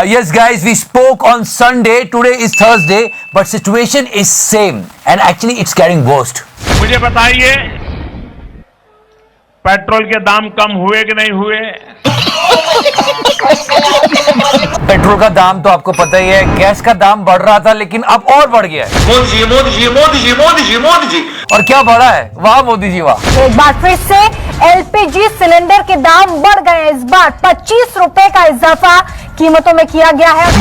Yes, guys, we spoke on Sunday. Today is Thursday, but situation is same, and actually, it's getting worse. मुझे बताइए, petrol के दाम कम हुए कि नहीं हुए? पेट्रोल का दाम तो आपको पता ही है, गैस का दाम बढ़ रहा था, लेकिन अब और बढ़ गया है। मोदी जी, मोदी जी, मोदी जी, मोदी जी, मोदी जी। और क्या बढ़ा है? वाह मोदी जी वाह। एक बार फिर से एलपीजी सिलेंडर के दाम बढ़ गए। इस बार 25 रुपए का इजाफा कीमतों में किया गया है।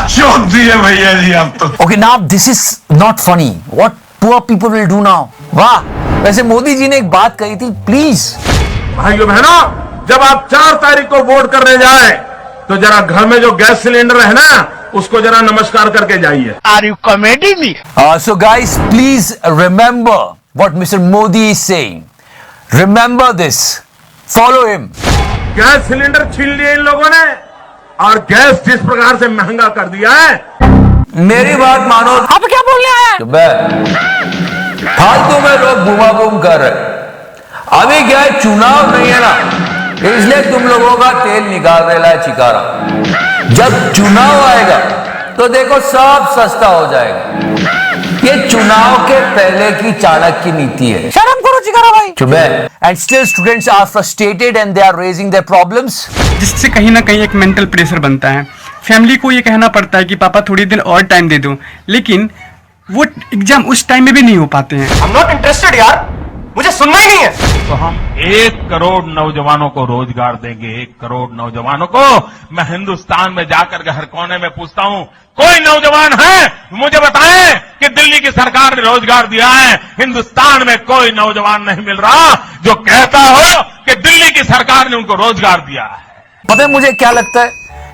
चौंक दिए भैया जी आप तो। Okay, now this is not funny. What poor people will do now? वाह, वैसे मोदी जी ने एक बात कही थी, प्लीज भाइयों बहनों, जब आप 4 तारीख को वोट करने जाए तो जरा घर में जो गैस सिलेंडर है ना, उसको जरा नमस्कार करके जाइए। Are you kidding me? So guys, please remember what Mr. Modi is saying. Remember this. Follow him. Gas cylinder छीन लिए इन लोगों ने, और गैस जिस प्रकार से महंगा कर दिया है। मेरी बात मानो। आप क्या बोलने आए? फालतू में लोग घुमा घूम कर रहे। अभी क्या है, चुनाव नहीं है ना, इसलिए तुम लोगों का तेल निकाल रहा है चिकारा। जब चुनाव आएगा तो देखो सब सस्ता हो जाएगा। ये चुनाव के पहले की चाणक्य नीति है। शर्म करो चिकारा भाई। And still students are frustrated and they are raising their problems. जिससे कहीं ना कहीं एक मेंटल प्रेशर बनता है। फैमिली को ये कहना पड़ता है कि पापा थोड़ी देर और टाइम दे दो, लेकिन वो एग्जाम उस टाइम में भी नहीं हो पाते हैं। I'm not interested यार, मुझे सुनना ही नहीं है। तो हम 1 करोड़ नौजवानों को रोजगार देंगे। 1 करोड़ नौजवानों को। मैं हिंदुस्तान में जाकर के हर कोने में पूछता हूं, कोई नौजवान है मुझे बताएं कि दिल्ली की सरकार ने रोजगार दिया है? हिंदुस्तान में कोई नौजवान नहीं मिल रहा जो कहता हो कि दिल्ली की सरकार ने उनको रोजगार दिया है। पता है मुझे क्या लगता है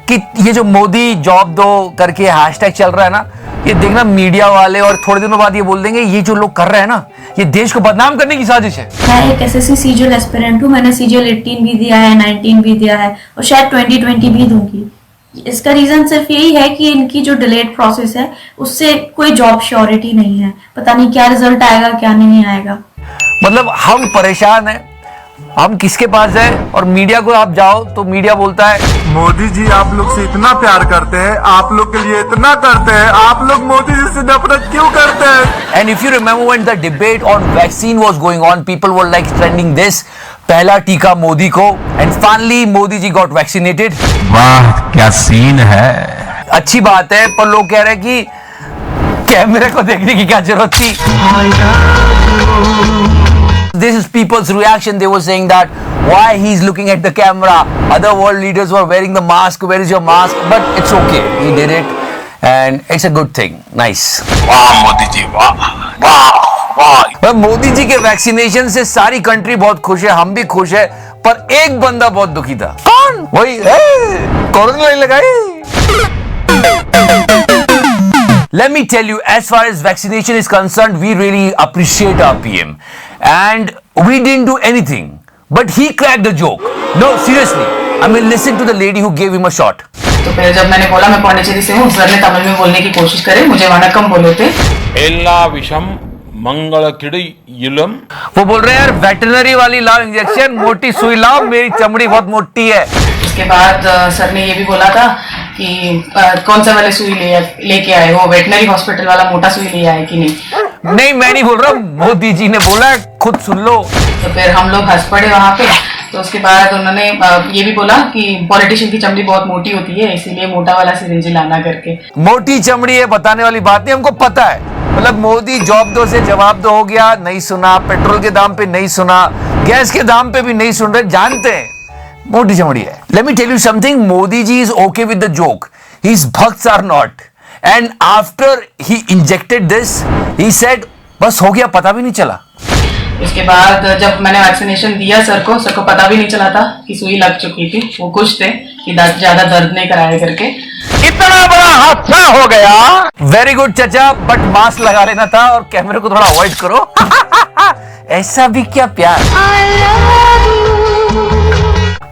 कि ये जो मोदी जॉब दो करके हैशटैग चल रहा है ना, ये देखना मीडिया वाले और थोड़े दिनों बाद ये बोल देंगे ये जो लोग कर रहे हैं ना, ये देश को बदनाम करने की साजिश है। मैं एक एसएससी सीजीएल एस्पिरेंट हूँ। मैंने सीजीएल 18 भी दिया है, 19 भी दिया है और शायद 2020 भी दूंगी। इसका रीजन सिर्फ यही है कि इनकी जो डिलेड प्रोसेस है उससे कोई जॉब श्योरिटी नहीं है। पता नहीं क्या रिजल्ट आएगा क्या नहीं आएगा। मतलब हम परेशान हैं, हम किसके पास जाए? और मीडिया को आप जाओ तो मीडिया बोलता है मोदी जी आप लोग से इतना प्यार करते हैं, आप लोग के लिए इतना करते हैं, आप लोग मोदी जी से नफरत क्यों करते हैं? And if you remember when the debate on vaccine was going on, people were like trending this, पहला टीका मोदी को, and finally Modi ji got vaccinated. वाह क्या सीन है। अच्छी बात है, पर लोग कह रहे हैं कि कैमरे को देखने की क्या जरूरत थी? This is people's reaction. They were saying that why he's looking at the camera. Other world leaders were wearing the mask. Where is your mask? But it's okay. He did it, and it's a good thing. Nice. वाह मोदी जी, वाह वाह वाह। मोदी जी के vaccination से सारी country बहुत खुश है, हम भी खुश है, पर एक बंदा बहुत दुखी था। कौन? वही कोरोना नहीं लगाई। Let me tell you, as far as vaccination is concerned, we really appreciate our PM. And we didn't do anything. But he cracked the joke. No, seriously. I mean, listen to the lady who gave him a shot. तो फिर जब मैंने बोला मैं पौंडीचेरी से हूँ, sir ने तमिल में बोलने की कोशिश करी, मुझे वनक्कम बोले थे। एल्ला विषम मंगल किड़ियलम। वो बोल रहे हैं यार, वेटरनरी वाली लाओ इंजेक्शन, मोटी सुई लाओ, मेरी चमड़ी बहुत मोटी है। उसके बाद सर ने ये भी बोला था कि कौन सा वाले सुई लेके आए हो, वेटनरी हॉस्पिटल वाला मोटा सुई ले आए कि नहीं। नहीं, मैं नहीं बोल रहा, मोदी जी ने बोला है, खुद सुन लो। तो फिर हम लोग हंस पड़े वहां पे। तो उसके बाद उन्होंने ये भी बोला कि पॉलिटिशियन की चमड़ी बहुत मोटी होती है, इसीलिए मोटा वाला सिरिंज लाना करके। मोटी चमड़ी है बताने वाली बात नहीं, हमको पता है। मतलब मोदी जॉब दो से जवाब दो हो गया, नहीं सुना, पेट्रोल के दाम पे नहीं सुना, गैस के दाम पे भी नहीं सुन रहे, जानते हैं मोटी चमड़ी है। Let me tell you something, Modi ji is okay with the joke, his bhakts are not. And after he injected this, he said बस हो गया, पता भी नहीं चला। उसके बाद जब मैंने वैक्सीनेशन दिया सर को पता भी नहीं चला था कि सुई लग चुकी थी। वो खुश थे कि ज्यादा दर्द नहीं कराया करके। इतना बड़ा हादसा हो गया। वेरी गुड चचा, बट मास्क लगा लेना था और कैमरे को थोड़ा अवॉइड करो। ऐसा भी क्या प्यार।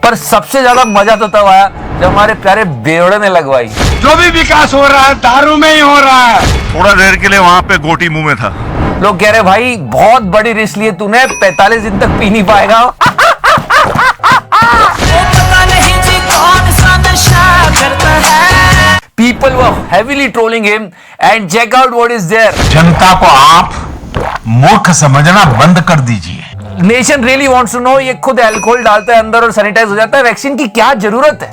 पर सबसे ज्यादा मजा तो तब आया जब हमारे प्यारे बेवड़े ने लगवाई। जो भी विकास हो रहा है दारू में ही हो रहा है। थोड़ा देर के लिए वहां पे गोटी मुंह में था। लोग कह रहे भाई बहुत बड़ी रिस्क लिए तूने, 45 दिन तक पी नहीं पाएगा। पता नहीं जी कौन सा नशा करता है। people were heavily trolling him, and check out what is there. जनता को आप मूर्ख समझना बंद कर दीजिए। Nation really wants to know, ये खुद अल्कोहल डालता है अंदर और सैनिटाइज हो जाता है, वैक्सीन की क्या जरूरत है?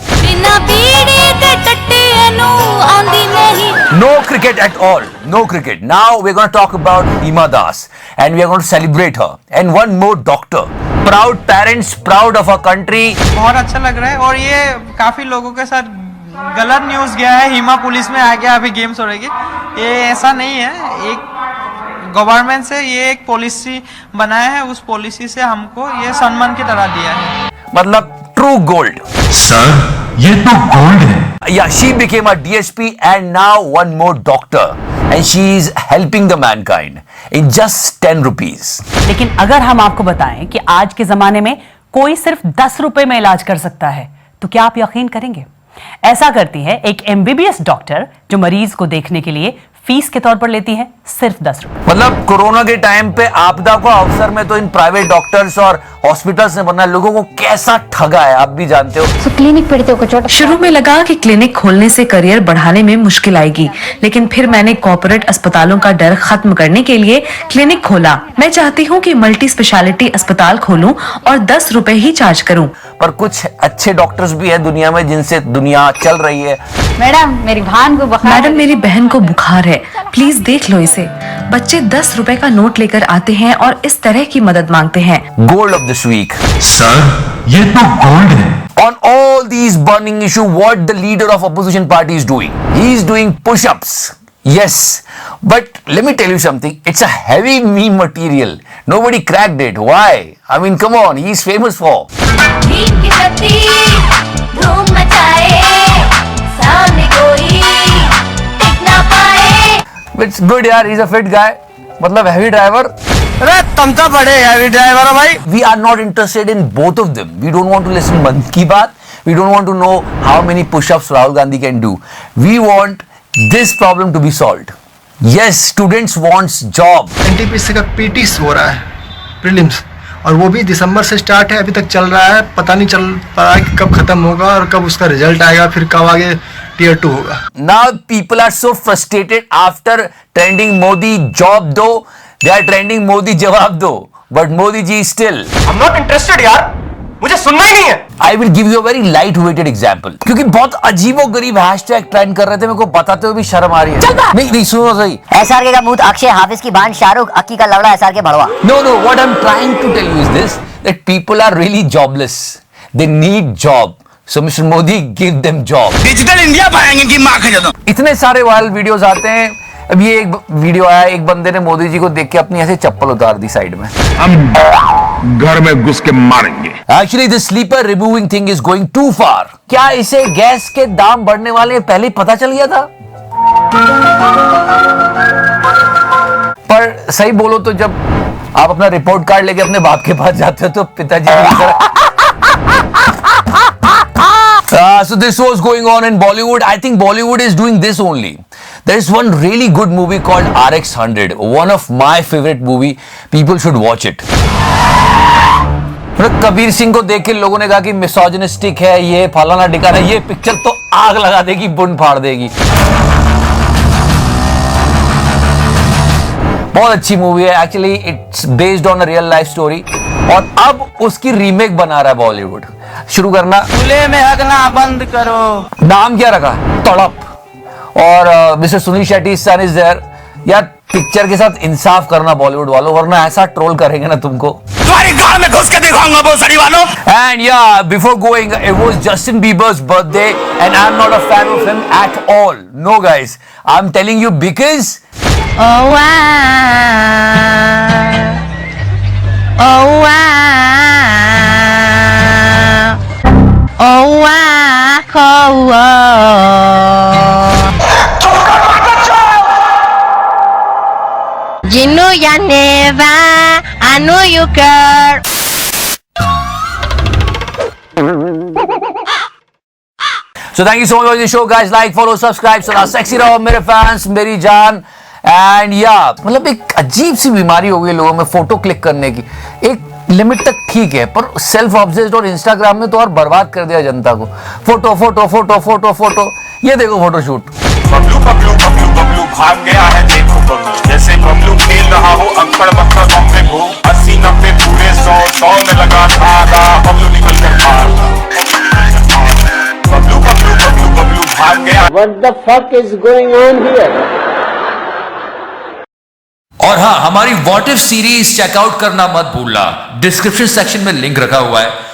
No cricket at all. No cricket. Now we're going to talk about Hima Das, and we are going to celebrate her. And one more doctor. Proud parents, proud of our country. बहुत अच्छा लग रहा है, और ये काफी लोगों के साथ गलत न्यूज गया है। हिमा पुलिस में आ गया, अभी गेम्स हो रही है, ये ऐसा नहीं है। एक गवर्नमेंट से ये एक पॉलिसी बनाया है, उस पॉलिसी से हमको ये सम्मान की तरह दिया है। मतलब ट्रू गोल्ड। सर ये तो गोल्ड है। Yeah, she became a DSP and now one more doctor, and she is helping the mankind in just 10 rupees. लेकिन अगर हम आपको बताएं कि आज के जमाने में कोई सिर्फ 10 रुपए में इलाज कर सकता है, तो क्या आप यकीन करेंगे? ऐसा करती है एक MBBS डॉक्टर जो मरीज को देखने के लिए फीस के तौर पर लेती है सिर्फ 10 रुपए। मतलब कोरोना के टाइम पे आपदा को अवसर में तो इन प्राइवेट डॉक्टर्स और हॉस्पिटल्स ने बनना लोगों को कैसा ठगा है, आप भी जानते हो। क्लिनिक पीड़ितों को चोट। शुरू में लगा कि क्लिनिक खोलने से करियर बढ़ाने में मुश्किल आएगी, लेकिन फिर मैंने कॉर्पोरेट अस्पतालों का डर खत्म करने के लिए क्लिनिक खोला। मैं चाहती हूँ कि मल्टी स्पेशलिटी अस्पताल खोलूं और 10 रुपए ही चार्ज करूं। पर कुछ अच्छे डॉक्टर्स भी हैं दुनिया में जिनसे दुनिया चल रही है। मैडम मेरी बहन को बुखार। मैडम मेरी बहन को बुखार है, प्लीज देख लो इसे। बच्चे 10 रुपए का नोट लेकर आते हैं और इस तरह की मदद मांगते हैं। Gold of this week. Sir ये तो गोल्ड है। On all these burning issue, what the leader of opposition party is doing? He is doing push-ups. Yes, but let me tell you something. It's a heavy meme material. Nobody cracked it. Why? I mean, come on. He is famous for. It's good, यार. He's a fit guy. मतलब heavy driver. अरे तुम तो बड़े heavy driver हो भाई। We are not interested in both of them. We don't want to listen मन की बात. We don't want to know how many push-ups Rahul Gandhi can do. We want this problem to be solved. Yes, students wants job. NTPC का PTs हो रहा है, prelims, और वो भी दिसंबर से स्टार्ट है, अभी तक चल रहा है। पता नहीं चल पा रहा है कि कब खत्म होगा और कब उसका रिजल्ट आएगा, फिर कब आगे Tier 2 होगा। Now people are so frustrated after trending Modi job दो, they are trending Modi जवाब दो, but Modi ji still. I'm not interested यार, मुझे सुनना ही नहीं है। I will give you a very light-weighted example. क्योंकि बहुत अजीबोगरीब हैशटैग ट्रेंड कर रहे थे, मेरे को बताते हुए भी शर्म आ रही है। नहीं सुनो सही। SRK का मूत अक्षय, हाफिज की बहन शाहरुख, अक्की का लवड़ा SRK भड़वा। No, what I'm trying to tell you is this, that people are really jobless. They need job. So Mr. Modi give them job. Digital India पाएंगे कि माँ का जदों। इतने सारे वायरल वीडियोस आते हैं। अब ये एक वीडियो आया, एक बंदे ने मोदी जी को देख के अपनी ऐसे चप्पल उतार दी साइड में। हम घर में घुस के मारेंगे। Actually, this sleeper removing thing is going too far. क्या इसे गैस के दाम बढ़ने वाले पहले ही पता चल गया था? पर सही बोलो तो जब आप अपना रिपोर्ट कार्ड लेके अपने बाप के पास जाते हो तो पिताजी की तरह। So this was going on in Bollywood. I think Bollywood is doing this only. There is one really good movie called RX100. One of my favorite movie. People should watch it. Kabir Singh को देख के लोगों ने कहा कि misogynistic है, ये फलाना ढिकाना, ये पिक्चर तो आग लगा देगी, बुन फाड़ देगी। बहुत अच्छी मूवी है। Actually it's based on a real life story, और अब उसकी रीमेक बना रहा है बॉलीवुड। शुरू करना। खुले में हगना बंद करो। नाम क्या रखा? तड़प। और mister Sunil Shetty son is there. यार पिक्चर के साथ इंसाफ करना बॉलीवुड वालों, वरना ऐसा ट्रोल करेंगे ना तुमको। तुम्हारी गांव में घुस के दिखाऊंगा भोसड़ी वालों। And yeah, before going, it was Justin Bieber's birthday, and I'm not a fan of him at all. No, guys, I'm telling you because. Oh wow, oh wow, oh wow, oh wow. You know you never, I know you care. So thank you so much for the show, guys. Like, follow, subscribe. So sexy रहो मेरे fans, मेरी जान। And या मतलब एक अजीब सी बीमारी हो गई लोगों में फोटो क्लिक करने की। एक लिमिट तक ठीक है, पर सेल्फ ऑब्सेस्ड और इंस्टाग्राम में तो और बर्बाद कर दिया जनता को। Photo photo photo photo photo, ये देखो फोटो शूट। बबलू बबलू बबलू भाग गया है देखो बबलू, जैसे बबलू खेल रहा हो अंकड़ बक्कड़ बम्बे को, 80-90 पूरे 100 में लगा धागा, बबलू निकल कर भागा, बबलू बबलू बबलू बबलू भाग गया। What the fuck is going on here? और हाँ, हमारी व्हाट इफ सीरीज चेकआउट करना मत भूलना, डिस्क्रिप्शन सेक्शन में लिंक रखा हुआ है।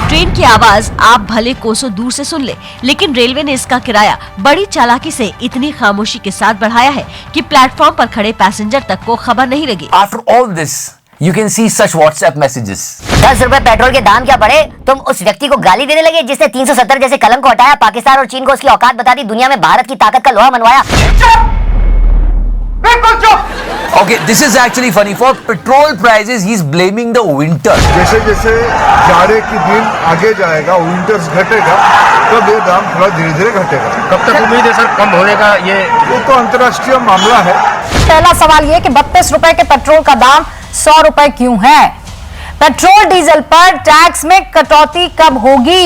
ट्रेन की आवाज आप भले कोसों दूर से सुन ले, लेकिन रेलवे ने इसका किराया बड़ी चालाकी से इतनी खामोशी के साथ बढ़ाया है कि प्लेटफॉर्म पर खड़े पैसेंजर तक को खबर नहीं लगी। After all this, you can see such WhatsApp messages. 10 रुपए पेट्रोल के दाम क्या बढ़े, तुम उस व्यक्ति को गाली देने लगे जिसने 370 जैसे कलम को हटाया, पाकिस्तान और चीन को उसकी औकात बता दी, दुनिया में भारत की ताकत का लोहा मनवाया। Okay, this is actually funny. For petrol prices, he's blaming the winter. जैसे जैसे जाड़े की दिन आगे जाएगा, विंटर्स घटेगा, तब ये दाम थोड़ा धीरे धीरे घटेगा। कब तक उम्मीद है सर कम होने का? ये तो अंतर्राष्ट्रीय मामला है। पहला सवाल ये कि 32 रुपए के पेट्रोल का दाम 100 रुपए क्यों है? पेट्रोल डीजल पर टैक्स में कटौती कब होगी?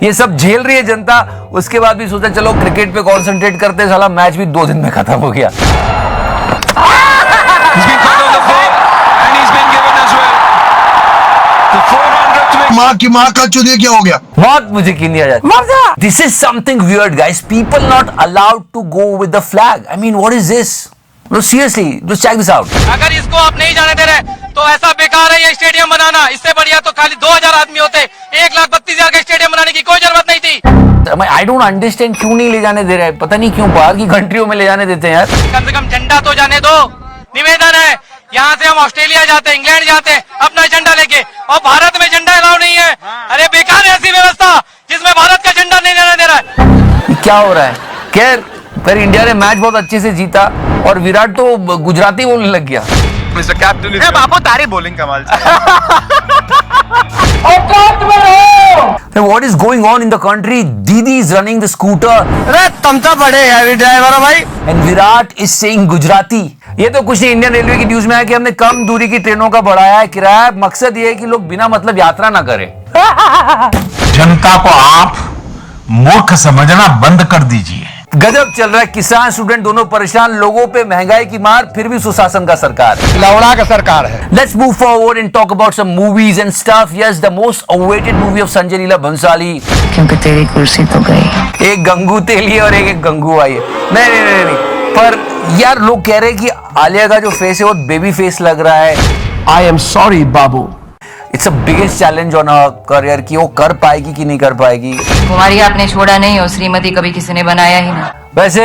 ये सब झेल रही है जनता, उसके बाद भी सोचा चलो क्रिकेट पे कंसंट्रेट करते हैं, साला मैच भी 2 दिन में खत्म हो गया। माँ की माँ का चुदिया क्या हो गया? मौत मुझे की नहीं आ जाती। This is something weird guys, people not allowed to go with the flag. I mean what is this? No seriously, just check this out. अगर इसको आप नहीं जाने दे रहे तो ऐसा बेकार है ये स्टेडियम बनाना, इससे बढ़िया तो खाली 2000 आदमी होते, 1,32,000 का स्टेडियम बनाने की कोई जरूरत नहीं थी। आई डोंट अंडरस्टैंड क्यों नहीं ले जाने दे रहे, पता नहीं क्यों बाहर की कंट्रियों में ले जाने देते हैं यार। कम से कम झंडा तो जाने दो। निवेदन है, यहाँ से हम ऑस्ट्रेलिया जाते हैं, इंग्लैंड जाते हैं अपना झंडा लेके, और भारत में झंडा अलाउ नहीं है। अरे बेकार है ऐसी व्यवस्था जिसमें भारत का झंडा नहीं लेने दे रहा है। क्या हो रहा है? खैर फिर इंडिया ने मैच बहुत अच्छे से जीता और विराट तो गुजराती बोलने लग गया। मिस्टर कैप्टन, बापू तारी बॉलिंग कमाल। What is going on in the country? Didi is running the scooter. अरे तुम तो बड़े हैवी ड्राइवर हो भाई। And Virat is saying Gujarati. ये तो कुछ नहीं, इंडियन रेलवे की न्यूज में है कि हमने कम दूरी की ट्रेनों का बढ़ाया है किराया। मकसद ये है कि लोग बिना मतलब यात्रा ना करें। जनता को आप मूर्ख समझना बंद कर दीजिए। गजब चल रहा है, किसान स्टूडेंट दोनों परेशान, लोगों पे महंगाई की मार, फिर भी सुशासन का सरकार है, लवड़ा का सरकार है। Let's move forward and talk about some movies and stuff. Yes, the most awaited movie of Sanjay Leela Bhansali. क्योंकि तेरी कुर्सी तो गई। एक गंगू तेली और एक गंगू आई है। नहीं, पर यार लोग कह रहे हैं कि आलिया का जो फेस है वो बेबी फेस लग रहा है। I am sorry Babu. It's a biggest challenge on a career कि वो कर पाएगी कि नहीं कर पाएगी। कुमारी आपने छोड़ा नहीं और श्रीमती कभी किसी ने बनाया ही नहीं। वैसे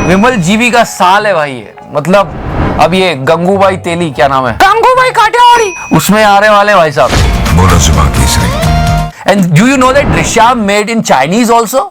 विमल जीवी का साल है भाई ये, मतलब अब ये गंगूबाई तेली, क्या नाम है, गंगूबाई काटियावाड़ी, उसमें आने वाले भाई साहब। बोलो जुबान तीसरी। And do you know that Drishyam made in Chinese also?